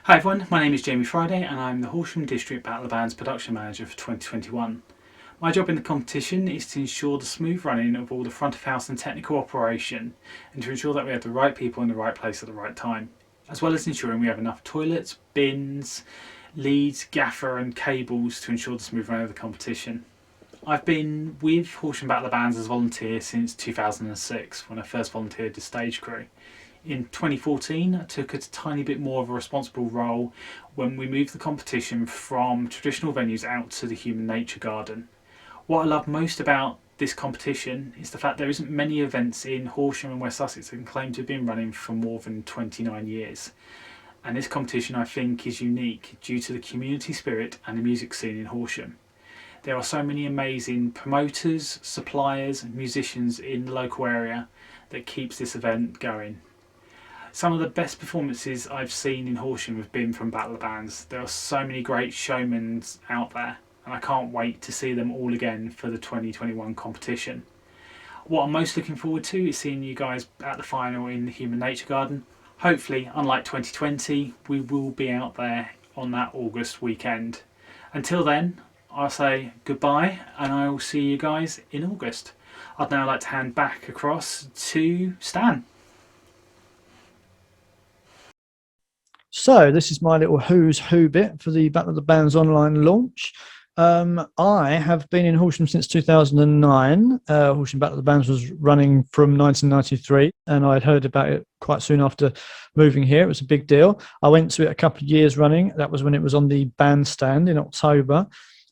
Hi everyone, my name is Jamie Friday and I'm the Horsham District Battle of the Bands Production Manager for 2021. My job in the competition is to ensure the smooth running of all the front of house and technical operation and to ensure that we have the right people in the right place at the right time, as well as ensuring we have enough toilets, bins, leads, gaffer and cables to ensure the smooth running of the competition. I've been with Horsham Battle of the Bands as a volunteer since 2006 when I first volunteered as stage crew. In 2014, I took a tiny bit more of a responsible role when we moved the competition from traditional venues out to the Human Nature Garden. What I love most about this competition is the fact there isn't many events in Horsham and West Sussex that can claim to have been running for more than 29 years. And this competition, I think, is unique due to the community spirit and the music scene in Horsham. There are so many amazing promoters, suppliers, and musicians in the local area that keeps this event going. Some of the best performances I've seen in Horsham have been from Battle of the Bands. There are so many great showmen out there, and I can't wait to see them all again for the 2021 competition. What I'm most looking forward to is seeing you guys at the final in the Human Nature Garden. Hopefully, unlike 2020, we will be out there on that August weekend. Until then, I'll say goodbye and I will see you guys in August. I'd now like to hand back across to Stan. So this is my little who's who bit for the Battle of the Bands online launch. I have been in Horsham since 2009. Horsham Battle of the Bands was running from 1993, and I'd heard about it quite soon after moving here. It was a big deal. I went to it a couple of years running. That was when it was on the bandstand in October.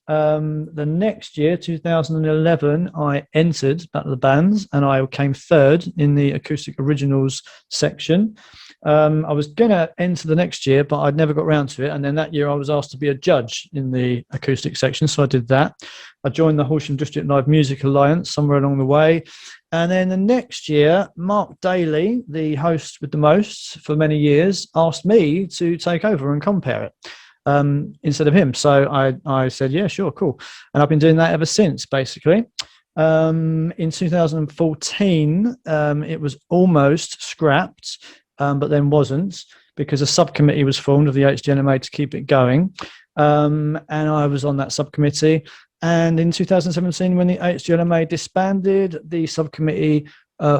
The next year, 2011, I entered Battle of the Bands, and I came third in the Acoustic Originals section. I was going to enter the next year, but I'd never got around to it. And then that year I was asked to be a judge in the acoustic section. So I did that. I joined the Horsham District Live Music Alliance somewhere along the way. And then the next year, Mark Daly, the host with the most for many years, asked me to take over and compare it. Instead of him. So I said, yeah, sure, cool. And I've been doing that ever since, basically. In 2014, it was almost scrapped. But then wasn't, because a subcommittee was formed of the HDNMA to keep it going. And I was on that subcommittee. And in 2017, when the HDNMA disbanded, the subcommittee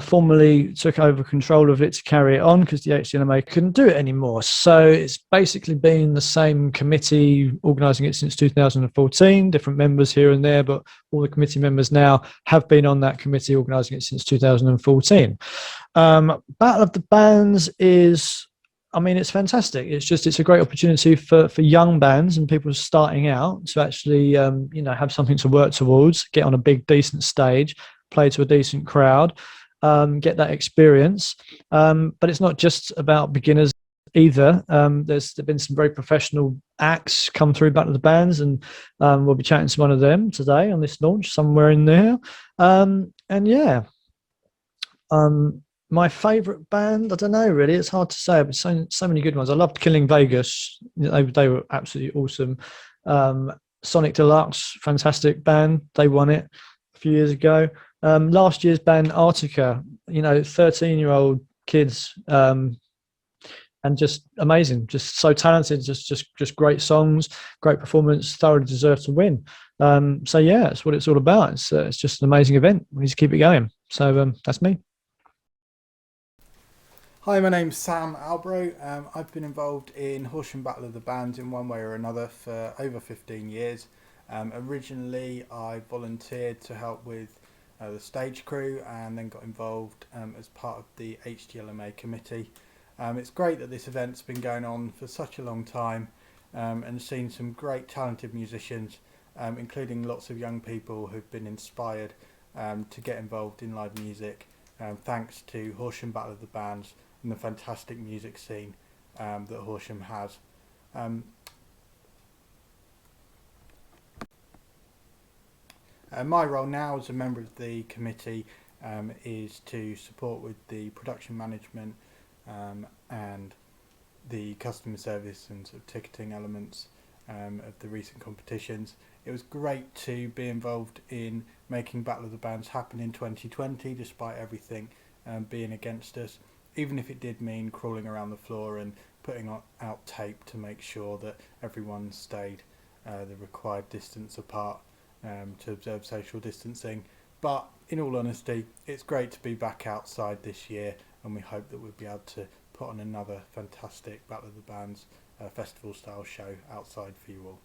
formally took over control of it to carry it on because the HDNMA couldn't do it anymore. So it's basically been the same committee organising it since 2014, different members here and there, but all the committee members now have been on that committee organising it since 2014. Battle of the Bands is, I mean, it's fantastic. It's a great opportunity for young bands and people starting out to actually, have something to work towards, get on a big, decent stage, play to a decent crowd, get that experience. But it's not just about beginners either. There's been some very professional acts come through Battle of the Bands, and we'll be chatting to one of them today on this launch somewhere in there. And yeah. My favourite band, I don't know really. It's hard to say, but so many good ones. I loved Killing Vegas. They were absolutely awesome. Sonic Deluxe, fantastic band. They won it a few years ago. Last year's band Arctica, 13-year-old kids, and just amazing, just so talented, just great songs, great performance, thoroughly deserved to win. So yeah, that's what it's all about. It's just an amazing event. We need to keep it going. So that's me. Hi, my name's Sam Albro. I've been involved in Horsham Battle of the Bands in one way or another for over 15 years. Originally, I volunteered to help with the stage crew and then got involved as part of the HDLMA committee. It's great that this event's been going on for such a long time and seen some great talented musicians, including lots of young people who've been inspired to get involved in live music thanks to Horsham Battle of the Bands and the fantastic music scene that Horsham has. My role now as a member of the committee is to support with the production management and the customer service and sort of ticketing elements of the recent competitions. It was great to be involved in making Battle of the Bands happen in 2020 despite everything being against us. even if it did mean crawling around the floor and putting out tape to make sure that everyone stayed the required distance apart to observe social distancing. But in all honesty, it's great to be back outside this year, and we hope that we'll be able to put on another fantastic Battle of the Bands festival style show outside for you all.